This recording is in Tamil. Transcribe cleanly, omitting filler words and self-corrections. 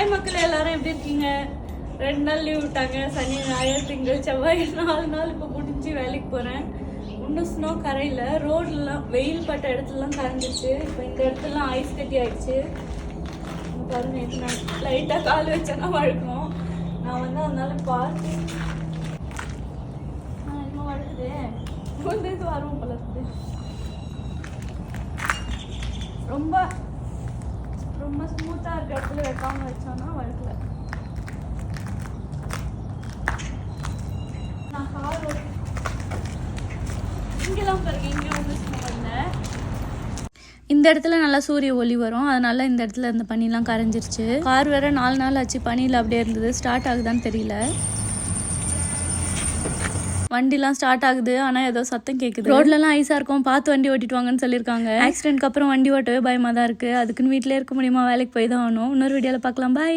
ஹாய் மக்கள், எல்லாரும் எப்படி இருக்கீங்க? 2 நாள் லீவ் விட்டாங்க. சனி, ஞாயிறு, திங்கள், செவ்வாய் 4 நாள் இப்போ முடிஞ்சு வேலைக்கு போகிறேன். இன்னும் ஸ்னோ கரையில் ரோட்லாம் வெயில் பட்ட இடத்துலலாம் கரைஞ்சிச்சு. இப்போ இந்த இடத்துலலாம் ஐஸ் கட்டி ஆயிடுச்சு. பாருங்க, நேற்று நான் லைட்டாக கால் வச்சேன்னா வழுக்கணும். நான் வந்து அதனால பார்த்து இன்னும் வழுக்குது. இது வரும் போல இருக்குது. ரொம்ப ரொம்ப ஸ்மூத்தாக இருக்க இடத்துல வைக்காமல் வச்சோன்னா வழுக்கல. நான் கார் இங்கெல்லாம் பாருங்க, இங்கே வந்து ஸ்னோ இல்லை. இந்த இடத்துல நல்லா சூரிய ஒளி வரும், அதனால இந்த இடத்துல இந்த பனிலாம் கரைஞ்சிருச்சு. கார் வேற 4 நாள் ஆச்சு பனியில் அப்படியே இருந்தது. ஸ்டார்ட் ஆகுதான்னு தெரியல. வண்டிலாம் ஸ்டார்ட் ஆகுது, ஆனால் ஏதோ சத்தம் கேட்குது. ரோட்லலாம் ஐஸாக இருக்கும், பார்த்து வண்டி ஓட்டிட்டு வாங்கன்னு சொல்லியிருக்காங்க. ஆக்சிடென்ட்க்கு அப்புறம் வண்டி ஓட்டவே பயமாக தான் இருக்குது. அதுக்குன்னு வீட்டிலே இருக்க முடியுமா? வேலைக்கு போய் தான் ஆகணும். இன்னொரு வீடியோவில் பார்க்கலாம். பாய்.